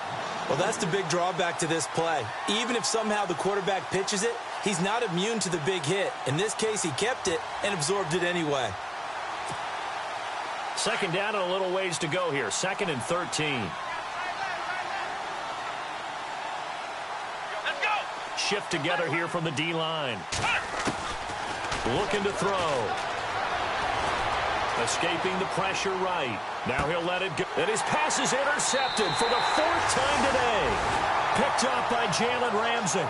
Well, that's the big drawback to this play. Even if somehow the quarterback pitches it, he's not immune to the big hit. In this case, he kept it and absorbed it anyway. 2nd down and a little ways to go here. 2nd and 13. Let's go! Shift together here from the D-line. Looking to throw. Escaping the pressure right. Now he'll let it go. And his pass is intercepted for the 4th time today. Picked up by Jalen Ramsey.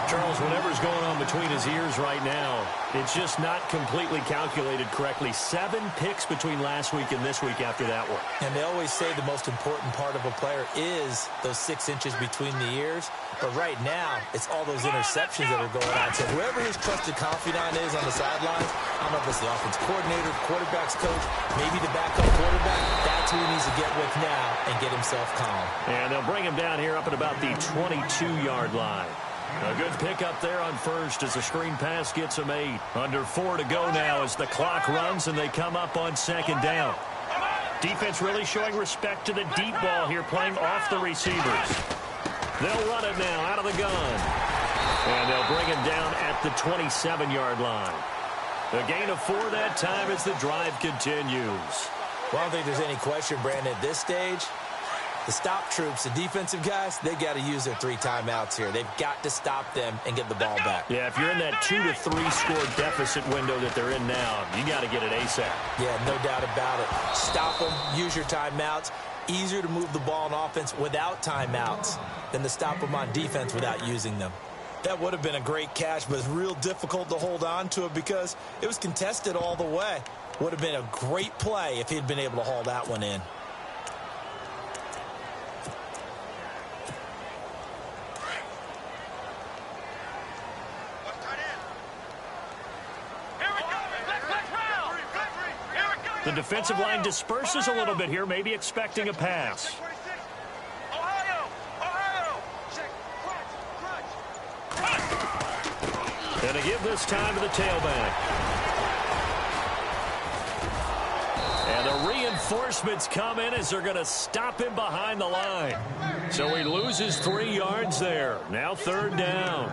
Charles, whatever's going on between his ears right now, it's just not completely calculated correctly. 7 picks between last week and this week after that one. And they always say the most important part of a player is those 6 inches between the ears. But right now, it's all those interceptions that are going on. So whoever his trusted confidant is on the sidelines, I don't know if it's the offense coordinator, quarterback's coach, maybe the backup quarterback, that's who he needs to get with now and get himself calm. And they'll bring him down here up at about the 22-yard line. A good pickup there on 1st as the screen pass gets him 8. Under 4 to go now as the clock runs and they come up on 2nd down. Defense really showing respect to the deep ball here, playing off the receivers. They'll run it now out of the gun. And they'll bring him down at the 27-yard line. A gain of 4 that time as the drive continues. Well, I don't think there's any question, Brandon, at this stage. The stop troops, the defensive guys, they got to use their 3 timeouts here. They've got to stop them and get the ball back. Yeah, if you're in that 2 to 3 score deficit window that they're in now, you got to get it ASAP. Yeah, no doubt about it. Stop them, use your timeouts. Easier to move the ball on offense without timeouts than to stop them on defense without using them. That would have been a great catch, but it's real difficult to hold on to it because it was contested all the way. Would have been a great play if he'd been able to haul that one in. Here we go! The defensive line disperses a little bit here, maybe expecting a pass. And to give this time to the tailback. And the reinforcements come in as they're going to stop him behind the line. So he loses 3 yards there. Now 3rd down.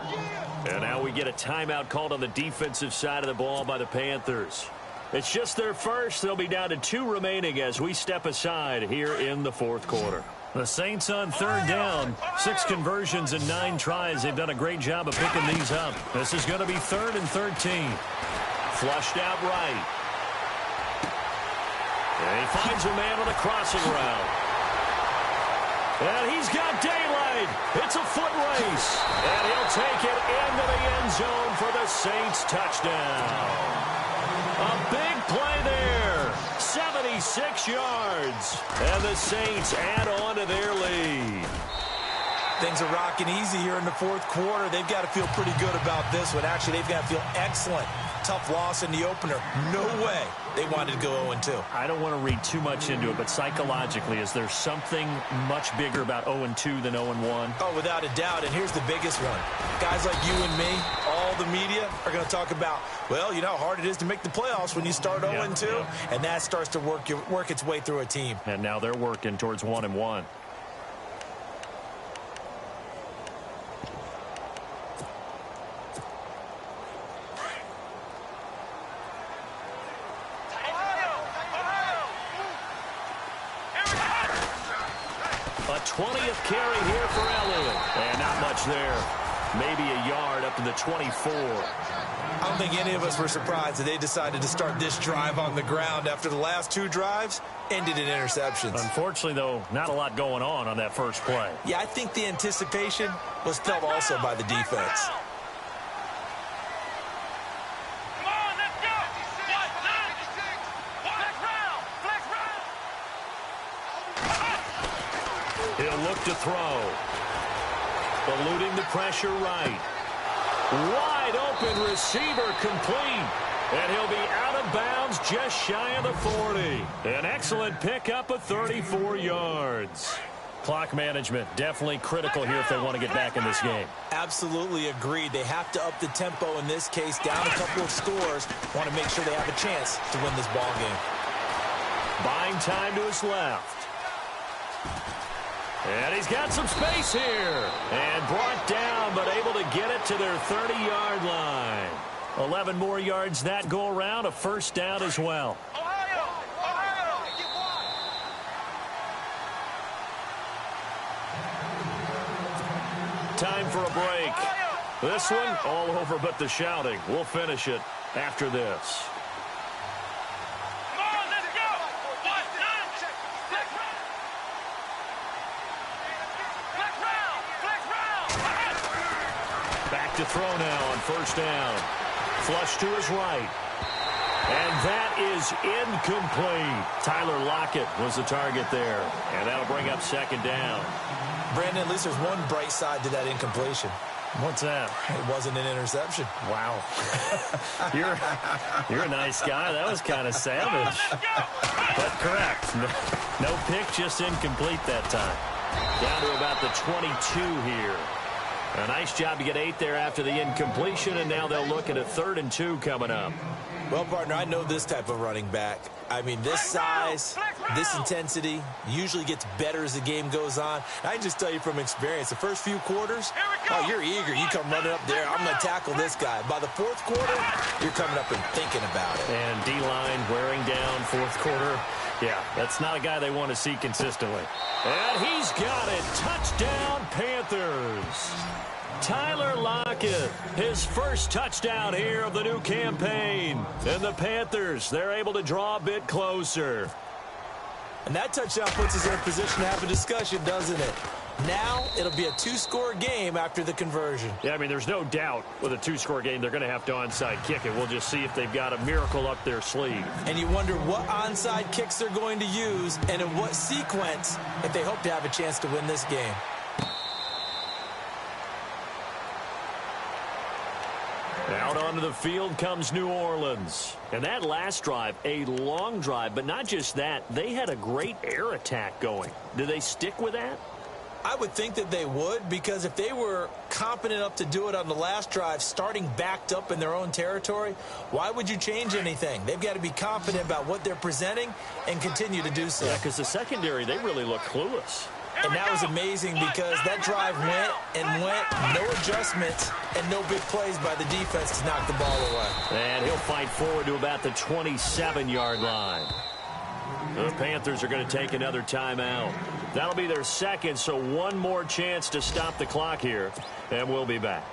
And now we get a timeout called on the defensive side of the ball by the Panthers. It's just their first. They'll be down to 2 remaining as we step aside here in the 4th quarter. The Saints on 3rd down. 6 conversions and 9 tries. They've done a great job of picking these up. This is going to be 3rd and 13. Flushed out right. And he finds a man on a crossing route. And he's got daylight. It's a foot race. And he'll take it into the end zone for the Saints touchdown. A big play there. 76 yards. And the Saints add on to their lead. Things are rocking easy here in the 4th quarter. They've got to feel pretty good about this one. Actually, they've got to feel excellent. Tough loss in the opener. No way they wanted to go 0-2. I don't want to read too much into it, but psychologically, is there something much bigger about 0-2 than 0-1? Oh, without a doubt, and here's the biggest one. Guys like you and me, all the media, are going to talk about, well, you know how hard it is to make the playoffs when you start 0-2, and that starts to work its way through a team. And now they're working towards 1-1. A 20th carry here for Elliott. And not much there. Maybe a yard up to the 24. I don't think any of us were surprised that they decided to start this drive on the ground after the last 2 drives ended in interceptions. Unfortunately, though, not a lot going on that first play. Yeah, I think the anticipation was felt also by the defense. He'll look to throw. Eluding the pressure right. Wide open receiver complete. And he'll be out of bounds just shy of the 40. An excellent pickup of 34 yards. Clock management definitely critical here if they want to get back in this game. Absolutely agreed. They have to up the tempo in this case. Down a couple of scores. Want to make sure they have a chance to win this ball game. Buying time to his left. And he's got some space here. And brought down, but able to get it to their 30-yard line. 11 more yards that go around. A first down as well. Time for a break. This one all over but the shouting. We'll finish it after this. To throw now on first down. Flush to his right. And that is incomplete. Tyler Lockett was the target there. And that'll bring up second down. Brandon, at least there's one bright side to that incompletion. What's that? It wasn't an interception. Wow. You're a nice guy. That was kind of savage. But correct. No pick, just incomplete that time. Down to about the 22 here. A nice job to get 8 there after the incompletion, and now they'll look at a 3rd and 2 coming up. Well, partner, I know this type of running back. I mean, this size, this intensity usually gets better as the game goes on. I can just tell you from experience, the first few quarters, oh, you're eager. You come running up there. I'm going to tackle this guy. By the 4th quarter, you're coming up and thinking about it. And D-line wearing down 4th quarter. Yeah, that's not a guy they want to see consistently. And he's got it. Touchdown, Panthers. Tyler Lockett, his first touchdown here of the new campaign. And the Panthers, they're able to draw a bit closer. And that touchdown puts us in a position to have a discussion, doesn't it? Now it'll be a 2-score game after the conversion. Yeah, I mean, there's no doubt with a 2-score game they're going to have to onside kick it. We'll just see if they've got a miracle up their sleeve. And you wonder what onside kicks they're going to use and in what sequence if they hope to have a chance to win this game. Out onto the field comes New Orleans. And that last drive, a long drive, but not just that. They had a great air attack going. Do they stick with that? I would think that they would, because if they were confident enough to do it on the last drive, starting backed up in their own territory, why would you change anything? They've got to be confident about what they're presenting and continue to do so. Yeah, because the secondary, they really look clueless. And that was amazing because that drive went and went, no adjustments, and no big plays by the defense to knock the ball away. And he'll fight forward to about the 27-yard line. The Panthers are going to take another timeout. That'll be their second, so one more chance to stop the clock here, and we'll be back.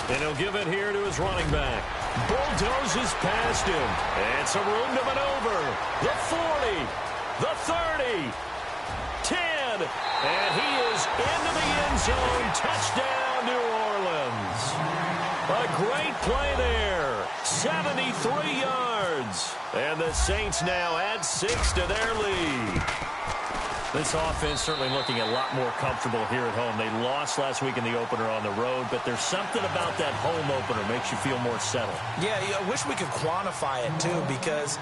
And he'll give it here to his running back. Bulldozes past him. And some room to maneuver. The 40. The 30. 10. And he is into the end zone. Touchdown, New Orleans. A great play there. 73 yards. And the Saints now add 6 to their lead. This offense certainly looking a lot more comfortable here at home. They lost last week in the opener on the road, but there's something about that home opener makes you feel more settled. Yeah, I wish we could quantify it, too, because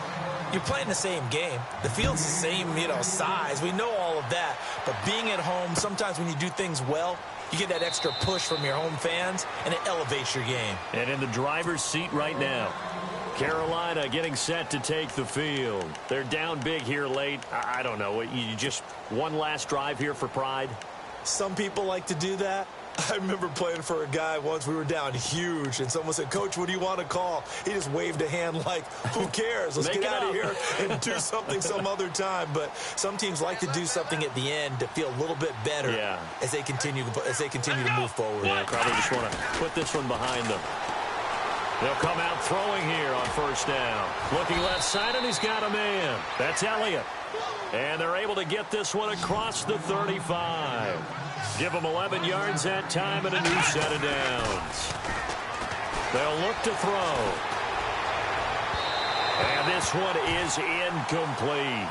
you're playing the same game. The field's the same, size. We know all of that. But being at home, sometimes when you do things well, you get that extra push from your home fans, and it elevates your game. And in the driver's seat right now, Carolina getting set to take the field. They're down big here late. I don't know. You just one last drive here for pride? Some people like to do that. I remember playing for a guy once. We were down huge, and someone said, "Coach, what do you want to call?" He just waved a hand like, who cares? Let's get out of here and do something some other time. But some teams like to do something at the end to feel a little bit better as they continue to move forward. Yeah, probably just want to put this one behind them. They'll come out throwing here on first down. Looking left side, and he's got a man. That's Elliott. And they're able to get this one across the 35. Give them 11 yards that time and a new set of downs. They'll look to throw. And this one is incomplete.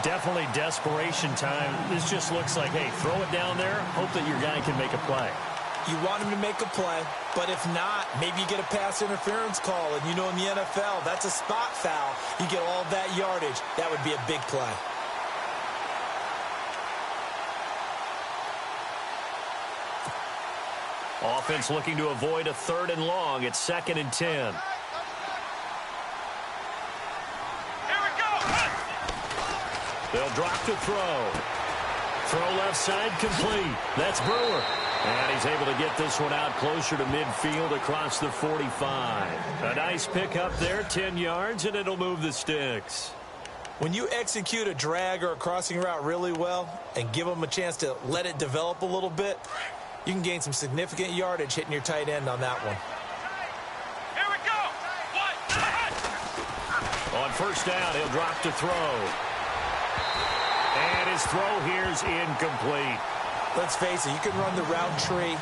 Definitely desperation time. This just looks like, hey, throw it down there. Hope that your guy can make a play. You want him to make a play, but if not, maybe you get a pass interference call. And in the NFL, that's a spot foul. You get all that yardage. That would be a big play. Offense looking to avoid a 3rd and long. It's 2nd and 10. Here we go. They'll drop to throw. Throw left side complete. That's Brewer. And he's able to get this one out closer to midfield across the 45. A nice pickup there, 10 yards, and it'll move the sticks. When you execute a drag or a crossing route really well and give them a chance to let it develop a little bit, you can gain some significant yardage hitting your tight end on that one. Here we go. On first down, he'll drop to throw. And his throw here's incomplete. Let's face it, you can run the route tree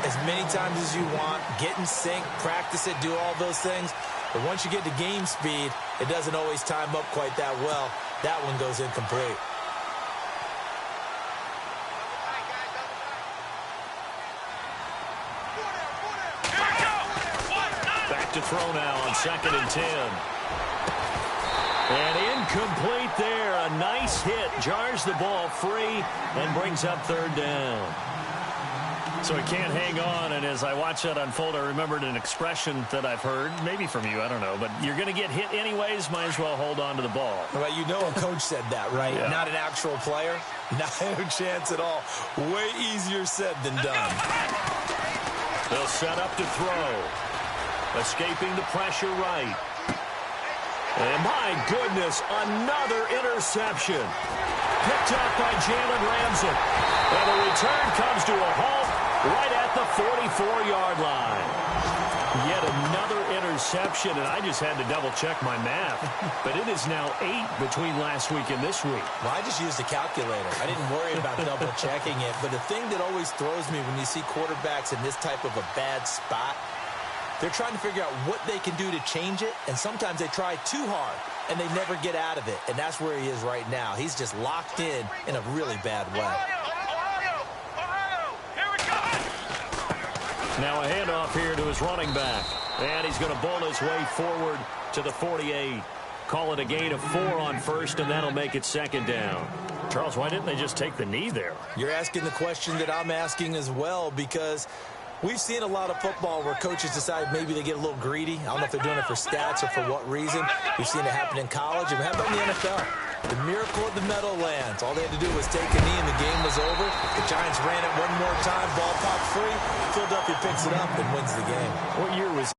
as many times as you want, get in sync, practice it, do all those things. But once you get to game speed, it doesn't always time up quite that well. That one goes incomplete. Back to throw now on 2nd and 10. And incomplete there. A nice hit. Jars the ball free and brings up 3rd down. So he can't hang on, and as I watch that unfold, I remembered an expression that I've heard, maybe from you, I don't know, but you're going to get hit anyways, might as well hold on to the ball. Well, a coach said that, right? Yeah. Not an actual player. Not a chance at all. Way easier said than done. They'll set up to throw. Escaping the pressure right. And my goodness, another interception. Picked up by Jalen Ramsey. And the return comes to a halt right at the 44-yard line. Yet another interception, and I just had to double-check my math. But it is now 8 between last week and this week. Well, I just used a calculator. I didn't worry about double-checking it. But the thing that always throws me when you see quarterbacks in this type of a bad spot, they're trying to figure out what they can do to change it, and sometimes they try too hard, and they never get out of it. And that's where he is right now. He's just locked in a really bad way. Now a handoff here to his running back. And he's going to bowl his way forward to the 48. Call it a gain of 4 on first, and that'll make it second down. Charles, why didn't they just take the knee there? You're asking the question that I'm asking as well, because we've seen a lot of football where coaches decide maybe they get a little greedy. I don't know if they're doing it for stats or for what reason. We've seen it happen in college, and we have it in the NFL. The miracle of the Meadowlands. All they had to do was take a knee, and the game was over. The Giants ran it one more time. Ball popped free. Philadelphia picks it up and wins the game. What year was